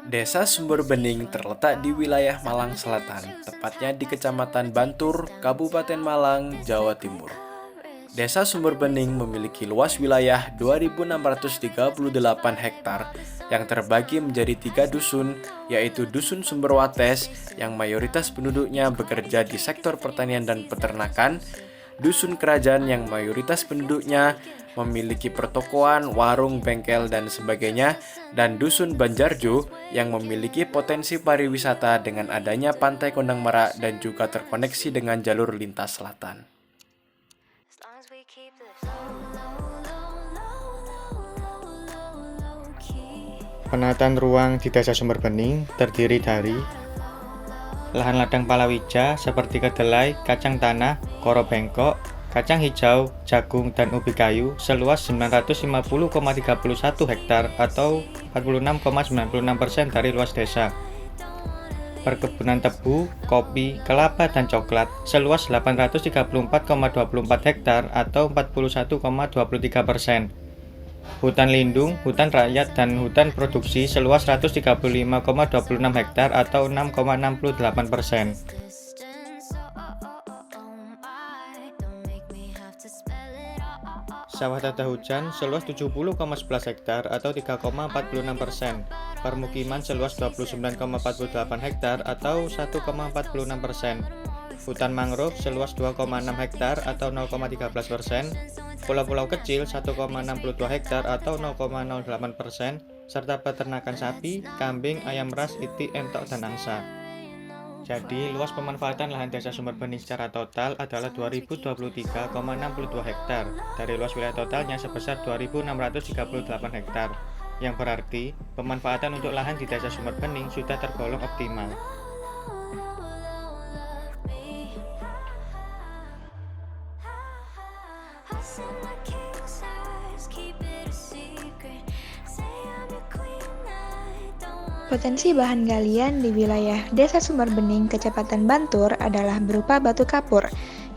Desa Sumber Bening terletak di wilayah Malang Selatan, tepatnya di Kecamatan Bantur, Kabupaten Malang, Jawa Timur. Desa Sumber Bening memiliki luas wilayah 2.638 hektar yang terbagi menjadi 3 dusun, yaitu Dusun Sumberwates yang mayoritas penduduknya bekerja di sektor pertanian dan peternakan, Dusun Kerajaan yang mayoritas penduduknya memiliki pertokoan, warung, bengkel, dan sebagainya, dan Dusun Banjarjo yang memiliki potensi pariwisata dengan adanya Pantai Kondang Merak dan juga terkoneksi dengan jalur lintas selatan. Penataan ruang di Desa Sumber Bening terdiri dari lahan ladang palawija seperti kedelai, kacang tanah, koro bengkok, kacang hijau, jagung, dan ubi kayu seluas 950,31 hektar atau 46,96% dari luas desa. Perkebunan tebu, kopi, kelapa, dan coklat seluas 834,24 hektar atau 41,23%. Hutan lindung, hutan rakyat, dan hutan produksi seluas 135,26 hektar atau 6,68%. Sawah tata hujan seluas 70,11 hektar atau 3,46%. Permukiman seluas 29,48 hektar atau 1,46%. Hutan mangrove seluas 2,6 hektar atau 0,13%. Pulau-pulau kecil 1,62 hektar atau 0,08%, serta peternakan sapi, kambing, ayam ras, itik, entok, dan angsa. Jadi, luas pemanfaatan lahan Desa Sumber Bening secara total adalah 2023,62 hektar dari luas wilayah totalnya sebesar 2.638 hektar, yang berarti pemanfaatan untuk lahan di Desa Sumber Bening sudah tergolong optimal. Potensi bahan galian di wilayah Desa Sumber Bening, Kecamatan Bantur adalah berupa batu kapur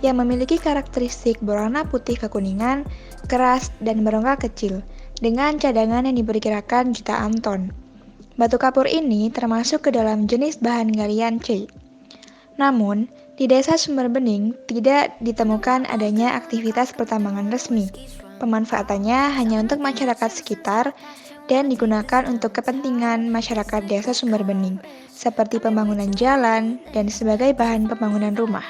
yang memiliki karakteristik berwarna putih kekuningan, keras, dan berongga kecil, dengan cadangan yang diperkirakan jutaan ton. Batu kapur ini termasuk ke dalam jenis bahan galian C. Namun, di Desa Sumber Bening tidak ditemukan adanya aktivitas pertambangan resmi. Pemanfaatannya hanya untuk masyarakat sekitar dan digunakan untuk kepentingan masyarakat Desa Sumber Bening, seperti pembangunan jalan dan sebagai bahan pembangunan rumah.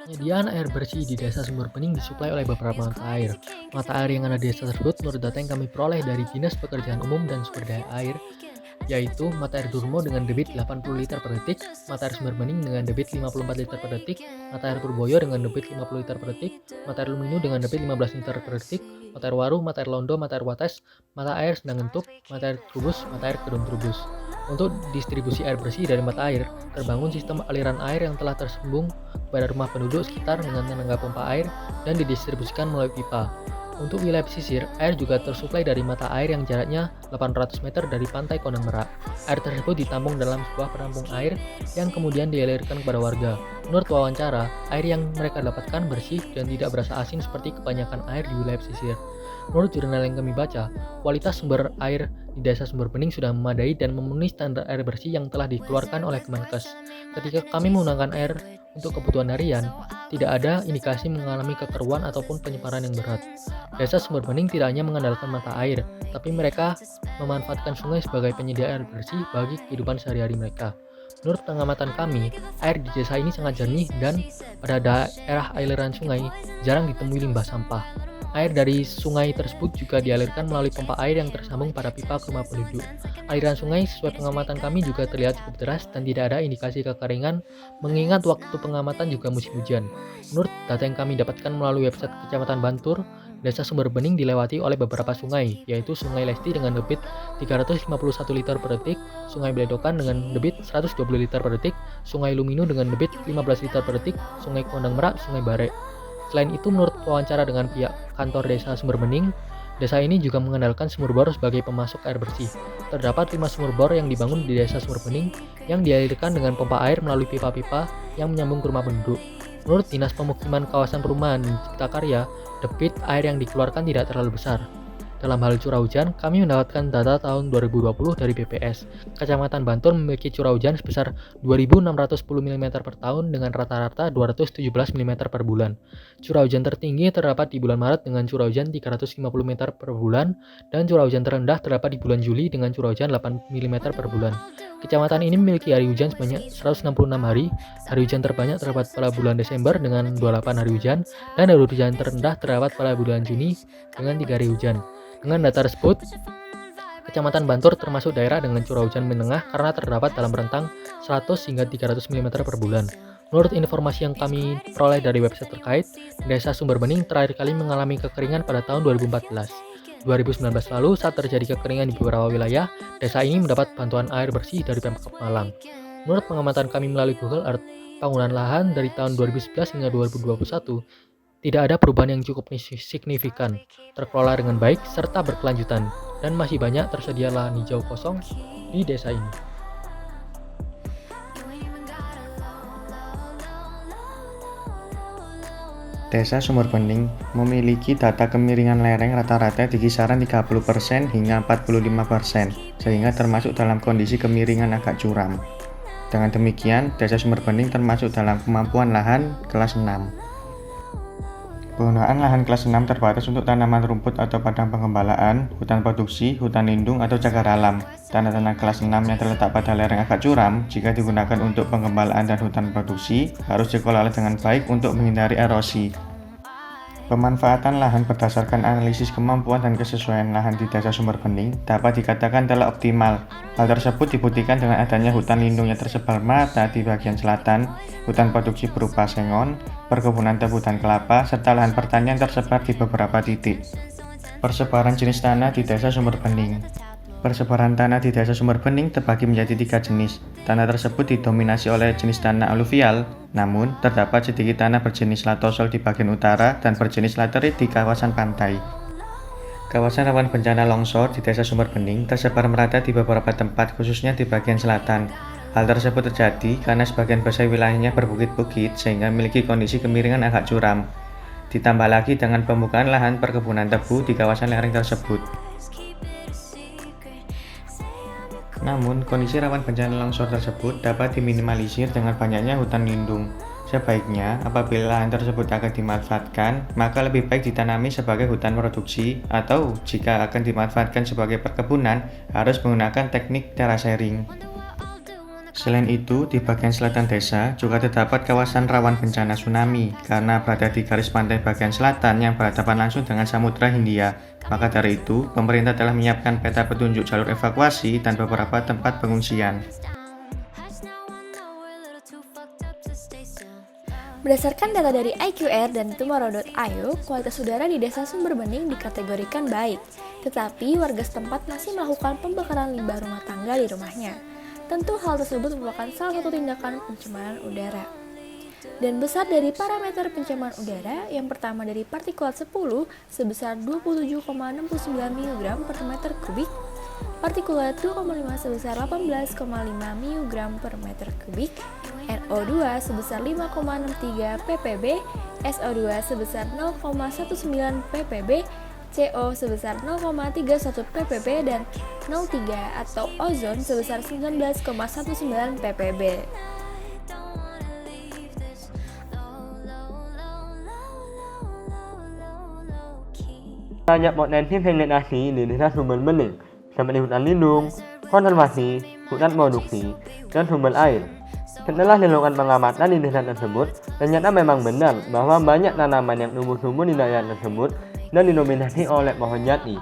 Penyediaan air bersih di Desa Sumber Bening disuplai oleh beberapa mata air. Mata air yang ada di desa tersebut menurut data yang kami peroleh dari Dinas Pekerjaan Umum dan Sumber Daya Air, yaitu mata air Durmo dengan debit 80 liter per detik, mata air Sumber Bening dengan debit 54 liter per detik, mata air Purboyo dengan debit 50 liter per detik, mata air Luminu dengan debit 15 liter per detik, mata air Waru, mata air Londo, mata air Wates, mata air Sendang Gentuk, mata air Trubus, mata air Kedung Trubus. Untuk distribusi air bersih dari mata air, terbangun sistem aliran air yang telah tersambung kepada rumah penduduk sekitar dengan tenaga pompa air dan didistribusikan melalui pipa. Untuk wilayah pesisir, air juga tersuplai dari mata air yang jaraknya 800 meter dari pantai Kondang Merak. Air tersebut ditampung dalam sebuah penampung air yang kemudian dialirkan kepada warga. Menurut wawancara, air yang mereka dapatkan bersih dan tidak berasa asin seperti kebanyakan air di wilayah pesisir. Menurut jurnal yang kami baca, kualitas sumber air di Desa Sumber Bening sudah memadai dan memenuhi standar air bersih yang telah dikeluarkan oleh Kemenkes. Ketika kami menggunakan air untuk kebutuhan harian, tidak ada indikasi mengalami kekeruan ataupun penyebaran yang berat. Desa Sumber Bening tidak hanya mengandalkan mata air, tapi mereka memanfaatkan sungai sebagai penyedia air bersih bagi kehidupan sehari-hari mereka. Menurut pengamatan kami, air di desa ini sangat jernih dan pada daerah aliran sungai jarang ditemui limbah sampah. Air dari sungai tersebut juga dialirkan melalui pompa air yang tersambung pada pipa ke rumah penduduk. Aliran sungai sesuai pengamatan kami juga terlihat cukup deras dan tidak ada indikasi kekeringan, mengingat waktu pengamatan juga musim hujan. Menurut data yang kami dapatkan melalui website Kecamatan Bantur, Desa Sumber Bening dilewati oleh beberapa sungai, yaitu Sungai Lesti dengan debit 351 liter per detik, Sungai Bledokan dengan debit 120 liter per detik, Sungai Luminu dengan debit 15 liter per detik, Sungai Kondang Merak, Sungai Bare. Selain itu, menurut wawancara dengan pihak kantor Desa Sumber Bening, Desa ini juga mengandalkan sumur bor sebagai pemasok air bersih. Terdapat 5 sumur bor yang dibangun di Desa Sumber Bening yang dialirkan dengan pompa air melalui pipa-pipa yang menyambung ke rumah penduduk. Menurut Dinas Pemukiman Kawasan Perumahan Cipta Karya, debit air yang dikeluarkan tidak terlalu besar. Dalam hal curah hujan, kami mendapatkan data tahun 2020 dari BPS. Kecamatan Bantul memiliki curah hujan sebesar 2.610 mm per tahun dengan rata-rata 217 mm per bulan. Curah hujan tertinggi terdapat di bulan Maret dengan curah hujan 350 mm per bulan, dan curah hujan terendah terdapat di bulan Juli dengan curah hujan 8 mm per bulan. Kecamatan ini memiliki hari hujan sebanyak 166 hari. Hari hujan terbanyak terdapat pada bulan Desember dengan 28 hari hujan, dan hari hujan terendah terdapat pada bulan Juni dengan 3 hari hujan. Dengan data tersebut, Kecamatan Bantur termasuk daerah dengan curah hujan menengah karena terdapat dalam rentang 100 hingga 300 mm per bulan. Menurut informasi yang kami peroleh dari website terkait, Desa Sumber Bening terakhir kali mengalami kekeringan pada tahun 2014. 2019 lalu, saat terjadi kekeringan di beberapa wilayah, desa ini mendapat bantuan air bersih dari Pemkab Malang. Menurut pengamatan kami melalui Google Earth, penggunaan lahan dari tahun 2011 hingga 2021 tidak ada perubahan yang cukup signifikan, terkelola dengan baik serta berkelanjutan, dan masih banyak tersedia lahan hijau kosong di desa ini. Desa Sumber Bening memiliki data kemiringan lereng rata-rata di kisaran 30% hingga 45%, sehingga termasuk dalam kondisi kemiringan agak curam. Dengan demikian, Desa Sumber Bening termasuk dalam kemampuan lahan kelas 6. Penggunaan lahan kelas 6 terbatas untuk tanaman rumput atau padang pengembalaan, hutan produksi, hutan lindung, atau cagar alam. Tanah-tanah kelas 6 yang terletak pada lereng agak curam, jika digunakan untuk pengembalaan dan hutan produksi, harus dikelola dengan baik untuk menghindari erosi. Pemanfaatan lahan berdasarkan analisis kemampuan dan kesesuaian lahan di Desa Sumber Bening dapat dikatakan telah optimal. Hal tersebut dibuktikan dengan adanya hutan lindung yang tersebar merata di bagian selatan, hutan produksi berupa sengon, perkebunan tebu dan kelapa, serta lahan pertanian tersebar di beberapa titik. Persebaran jenis tanah di Desa Sumber Bening. Persebaran tanah di Desa Sumber Bening terbagi menjadi 3 jenis. Tanah tersebut didominasi oleh jenis tanah aluvial, namun terdapat sedikit tanah berjenis latosol di bagian utara dan berjenis laterit di kawasan pantai. Kawasan rawan bencana longsor di Desa Sumber Bening tersebar merata di beberapa tempat, khususnya di bagian selatan. Hal tersebut terjadi karena sebagian besar wilayahnya berbukit-bukit sehingga memiliki kondisi kemiringan agak curam. Ditambah lagi dengan pembukaan lahan perkebunan tebu di kawasan lereng tersebut. Namun, kondisi rawan bencana longsor tersebut dapat diminimalisir dengan banyaknya hutan lindung. Sebaiknya, apabila lahan tersebut akan dimanfaatkan, maka lebih baik ditanami sebagai hutan produksi, atau jika akan dimanfaatkan sebagai perkebunan, harus menggunakan teknik terasering. Selain itu, di bagian selatan desa juga terdapat kawasan rawan bencana tsunami karena berada di garis pantai bagian selatan yang berhadapan langsung dengan Samudra Hindia. Maka dari itu, pemerintah telah menyiapkan peta petunjuk jalur evakuasi dan beberapa tempat pengungsian. Berdasarkan data dari IQR dan Tomorrow.io, kualitas udara di Desa Sumber Bening dikategorikan baik, tetapi warga setempat masih melakukan pembakaran limbah rumah tangga di rumahnya. Tentu hal tersebut merupakan salah satu tindakan pencemaran udara. Dan besar dari parameter pencemaran udara, yang pertama dari partikulat 10 sebesar 27,69 mg per meter kubik, partikulat 2,5 sebesar 18,5 mg per meter kubik, NO2 sebesar 5,63 ppb, SO2 sebesar 0,19 ppb, CO sebesar 0,31 ppb, dan 0,3 atau ozon sebesar 19,19 ppb. Banyak potensi vegetasi di Desa Sumber Bening, seperti hutan lindung, konservasi, hutan produksi, dan sumber air. Setelah dilakukan pengamatan di desa tersebut, ternyata memang benar bahwa banyak tanaman yang tumbuh subur di daerah tersebut dan didominasi oleh pohon jati.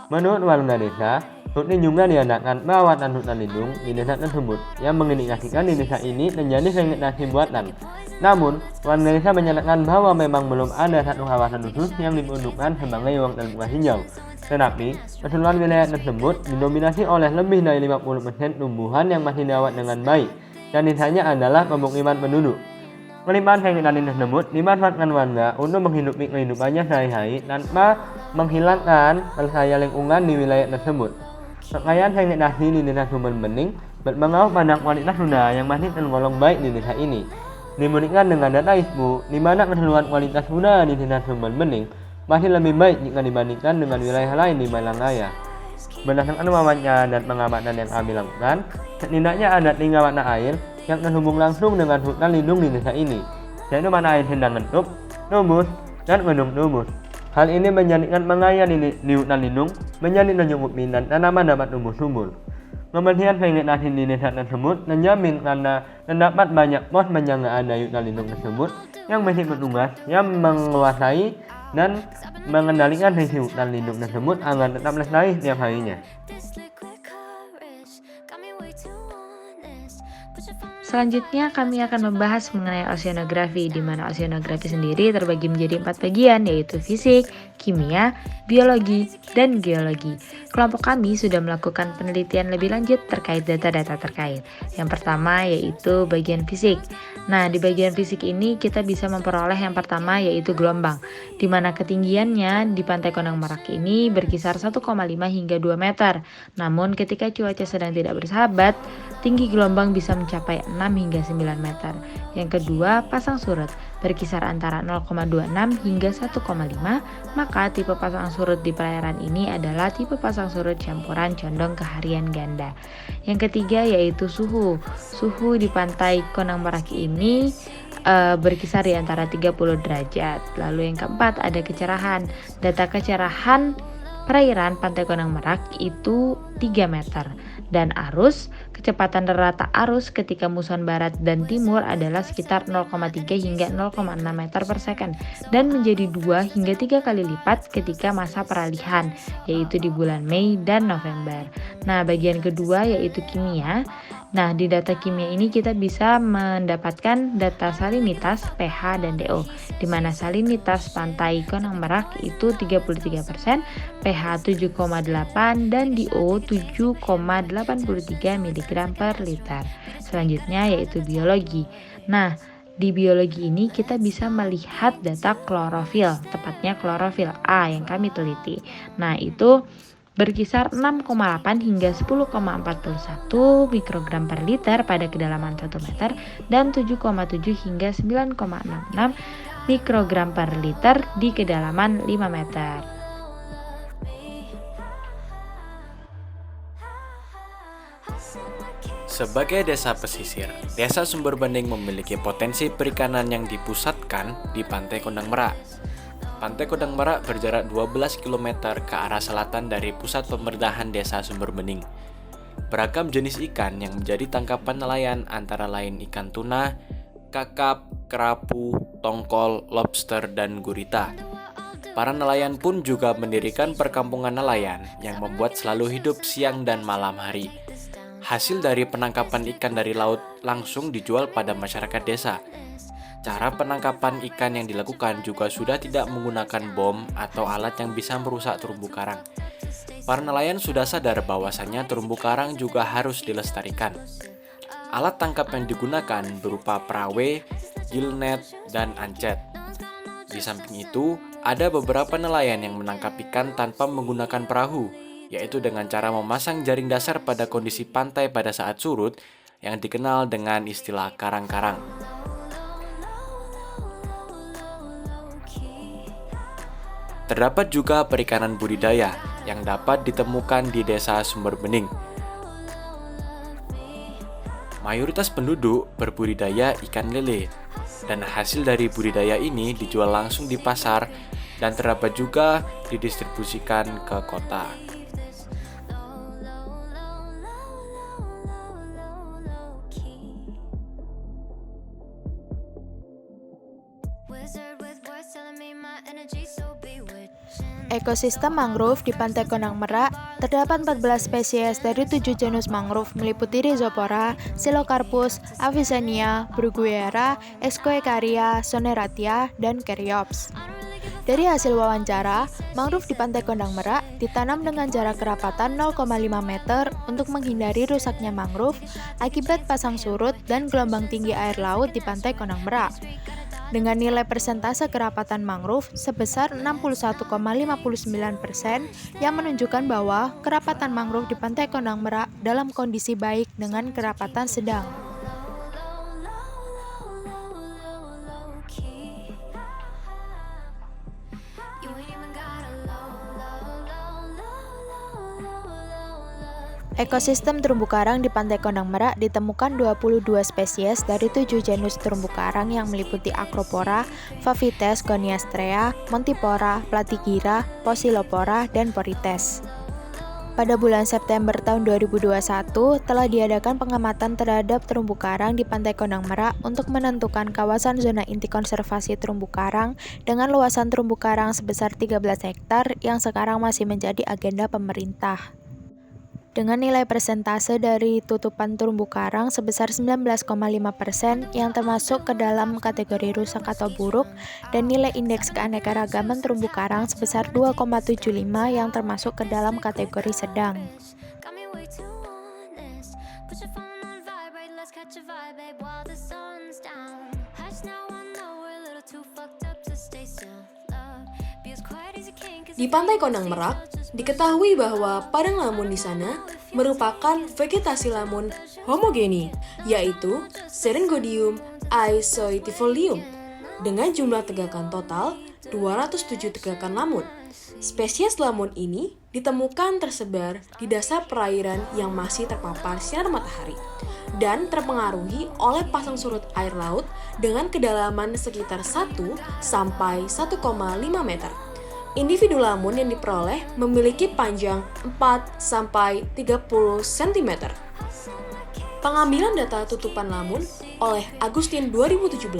Menurut warga desa, rutin juga diadakan perawatan hutan lindung di desa tersebut yang mengindikasikan di desa ini terjadi vegetasi buatan. Namun, warga desa menyatakan bahwa memang belum ada satu kawasan khusus yang diperuntukkan sebagai ruang terbuka hijau. Tetapi, keseluruhan wilayah tersebut didominasi oleh lebih dari 50% tumbuhan yang masih dirawat dengan baik, dan sisanya adalah pemukiman penduduk. Pelimpahan vegetasi tersebut dimanfaatkan warga untuk menghidupi kehidupannya sehari-hari tanpa menghilangkan kelestarian lingkungan di wilayah tersebut. Rangkaian vegetasi di Desa Sumber Bening berpengaruh pada kualitas udara yang masih tergolong baik di desa ini. Dibandingkan dengan data ISPU, di mana keseluruhan kualitas udara di Desa Sumber Bening masih lebih baik jika dibandingkan dengan wilayah lain di Malang Raya. Berdasarkan wawancara dan pengamatan yang kami lakukan, setidaknya ada 3 mata air yang terhubung langsung dengan hutan lindung di desa ini, yaitu mata air Sendang Ngentuk, Tumbus, dan Gunung Tumbus. Hal ini menjadikan pengayaan di hutan lindung menjadi tercukupi dan tanaman dapat tumbuh subur. Kebersihan vegetasi di desa tersebut terjamin karena terdapat banyak pos penjagaan dari hutan lindung tersebut yang masih bertugas yang menguasai dan mengendalikan sisi hutan lindung tersebut agar tetap lestari setiap harinya. Selanjutnya kami akan membahas mengenai oceanografi, di mana oceanografi sendiri terbagi menjadi 4 bagian, yaitu fisik, kimia, biologi, dan geologi. Kelompok kami sudah melakukan penelitian lebih lanjut terkait data-data terkait. Yang pertama yaitu bagian fisik. Nah, di bagian fisik ini kita bisa memperoleh yang pertama yaitu gelombang, di mana ketinggiannya di Pantai Konang Merak ini berkisar 1,5 hingga 2 meter. Namun ketika cuaca sedang tidak bersahabat, tinggi gelombang bisa mencapai 6 hingga 9 meter. Yang kedua, pasang surut berkisar antara 0,26 hingga 1,5, maka tipe pasang surut di perairan ini adalah tipe pasang surut campuran condong ke harian ganda. Yang ketiga yaitu suhu. Suhu di Pantai Konang Merak ini berkisar di antara 30 derajat. Lalu yang keempat ada kecerahan. Data kecerahan perairan Pantai Konang Merak itu 3 meter. Dan arus, kecepatan rata arus ketika muson barat dan timur adalah sekitar 0,3 hingga 0,6 meter per second dan menjadi 2 hingga 3 kali lipat ketika masa peralihan, yaitu di bulan Mei dan November. Nah, bagian kedua yaitu kimia. Nah, di data kimia ini kita bisa mendapatkan data salinitas, pH, dan DO, di mana salinitas Pantai Konang Merak itu 33%, pH 7,8, dan DO 7,83 mg per liter. Selanjutnya yaitu biologi. Nah, di biologi ini kita bisa melihat data klorofil, tepatnya klorofil A yang kami teliti. Nah, itu berkisar 6,8 hingga 10,41 mikrogram per liter pada kedalaman 1 meter dan 7,7 hingga 9,66 mikrogram per liter di kedalaman 5 meter. Sebagai desa pesisir, Desa Sumber Bening memiliki potensi perikanan yang dipusatkan di Pantai Konang Merak. Pantai Konang Merak berjarak 12 km ke arah selatan dari pusat pemerintahan Desa Sumber Bening. Beragam jenis ikan yang menjadi tangkapan nelayan antara lain ikan tuna, kakap, kerapu, tongkol, lobster, dan gurita. Para nelayan pun juga mendirikan perkampungan nelayan yang membuat selalu hidup siang dan malam hari. Hasil dari penangkapan ikan dari laut langsung dijual pada masyarakat desa. Cara penangkapan ikan yang dilakukan juga sudah tidak menggunakan bom atau alat yang bisa merusak terumbu karang. Para nelayan sudah sadar bahwasannya terumbu karang juga harus dilestarikan. Alat tangkap yang digunakan berupa perawe, gillnet, dan ancet. Di samping itu, ada beberapa nelayan yang menangkap ikan tanpa menggunakan perahu, yaitu dengan cara memasang jaring dasar pada kondisi pantai pada saat surut yang dikenal dengan istilah karang-karang. Terdapat juga perikanan budidaya yang dapat ditemukan di Desa Sumber Bening. Mayoritas penduduk berbudidaya ikan lele, dan hasil dari budidaya ini dijual langsung di pasar dan terdapat juga didistribusikan ke kota. Ekosistem mangrove di Pantai Konang Merak terdapat 14 spesies dari 7 genus mangrove meliputi Rhizopora, Psilocarpus, Avicennia, Bruguiera, Escoecaria, Soneratia, dan Caryopsis. Dari hasil wawancara, mangrove di Pantai Konang Merak ditanam dengan jarak kerapatan 0,5 meter untuk menghindari rusaknya mangrove akibat pasang surut dan gelombang tinggi air laut di Pantai Konang Merak. dengan nilai persentase kerapatan mangrove sebesar 61,59% yang menunjukkan bahwa kerapatan mangrove di Pantai Kondang Merak dalam kondisi baik dengan kerapatan sedang. Ekosistem terumbu karang di Pantai Kondang Merak ditemukan 22 spesies dari 7 genus terumbu karang yang meliputi Acropora, Favites, Goniastrea, Montipora, Platygira, Poecilopora, dan Porites. Pada bulan September tahun 2021, telah diadakan pengamatan terhadap terumbu karang di Pantai Kondang Merak untuk menentukan kawasan zona inti konservasi terumbu karang dengan luasan terumbu karang sebesar 13 hektar yang sekarang masih menjadi agenda pemerintah. Dengan nilai persentase dari tutupan terumbu karang sebesar 19,5% yang termasuk ke dalam kategori rusak atau buruk, dan nilai indeks keanekaragaman terumbu karang sebesar 2,75 yang termasuk ke dalam kategori sedang. Di Pantai Kondang Merak, diketahui bahwa padang lamun di sana merupakan vegetasi lamun homogeni, yaitu Syringodium aizoitifolium, dengan jumlah tegakan total 207 tegakan lamun. Spesies lamun ini ditemukan tersebar di dasar perairan yang masih terpapar sinar matahari dan terpengaruhi oleh pasang surut air laut dengan kedalaman sekitar 1 sampai 1,5 meter. Individu lamun yang diperoleh memiliki panjang 4-30 cm. Pengambilan data tutupan lamun oleh Agustin 2017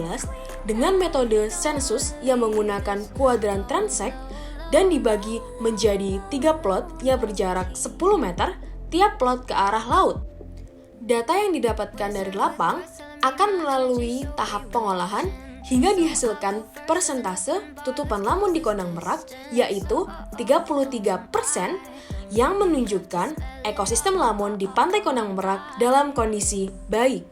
dengan metode sensus yang menggunakan kuadran transect dan dibagi menjadi 3 plot yang berjarak 10 meter tiap plot ke arah laut. Data yang didapatkan dari lapang akan melalui tahap pengolahan hingga dihasilkan persentase tutupan lamun di Kondang Merak, yaitu 33%, yang menunjukkan ekosistem lamun di Pantai Kondang Merak dalam kondisi baik.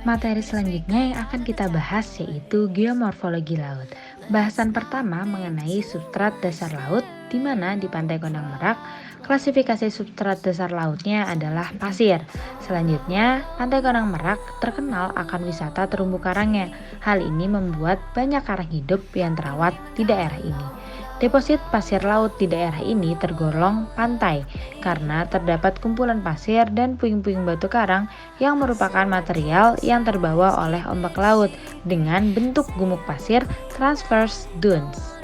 Materi selanjutnya yang akan kita bahas yaitu geomorfologi laut. Bahasan pertama mengenai substrat dasar laut, di mana di Pantai Kondang Merak, klasifikasi substrat dasar lautnya adalah pasir. Selanjutnya, Pantai Kondang Merak terkenal akan wisata terumbu karangnya. Hal ini membuat banyak karang hidup yang terawat di daerah ini. Deposit pasir laut di daerah ini tergolong pantai karena terdapat kumpulan pasir dan puing-puing batu karang yang merupakan material yang terbawa oleh ombak laut dengan bentuk gumuk pasir transverse dunes.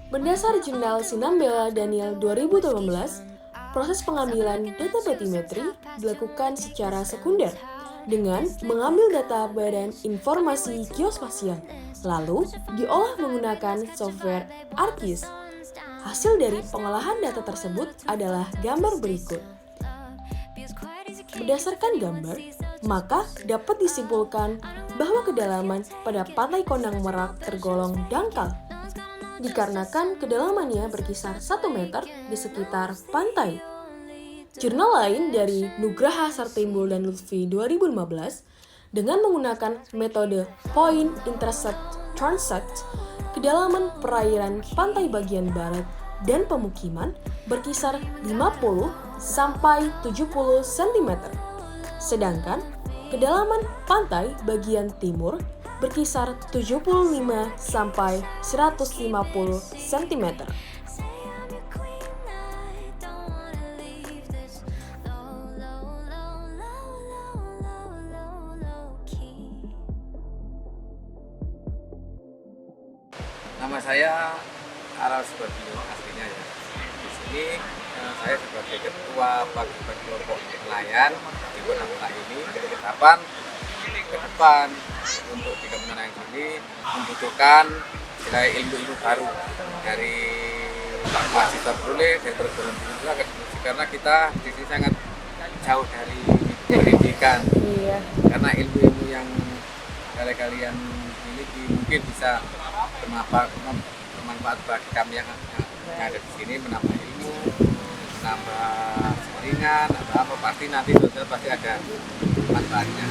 Berdasar jurnal Sinambela Daniel 2018, proses pengambilan data batimetri dilakukan secara sekunder dengan mengambil data Badan Informasi Geospasial, lalu diolah menggunakan software ArcGIS. Hasil dari pengolahan data tersebut adalah gambar berikut. Berdasarkan gambar, maka dapat disimpulkan bahwa kedalaman pada Pantai Kondang Merak tergolong dangkal, dikarenakan kedalamannya berkisar 1 meter di sekitar pantai. Jurnal lain dari Nugraha Sartimbul dan Lutfi 2015 dengan menggunakan metode Point Intercept Transect, kedalaman perairan pantai bagian barat dan pemukiman berkisar 50 sampai 70 cm. Sedangkan kedalaman pantai bagian timur berkisar 75 sampai 150 cm. Nama saya Aral Subagio aslinya ya. Di sini saya sebagai ketua paguyuban kelompok nelayan di Kondang Merak ini berharapan ke depan untuk di Kementerian ini membutuhkan istilahnya ilmu-ilmu baru dari mahasiswa boleh dari perguruan tinggi juga akademisi, karena kita di sini sangat jauh dari pendidikan. Karena ilmu-ilmu yang kalian miliki mungkin bisa bermanfaat bagi kami yang ada di sini, menambah ilmu, menambah jaringan, atau apa, pasti nanti pasti ada manfaatnya.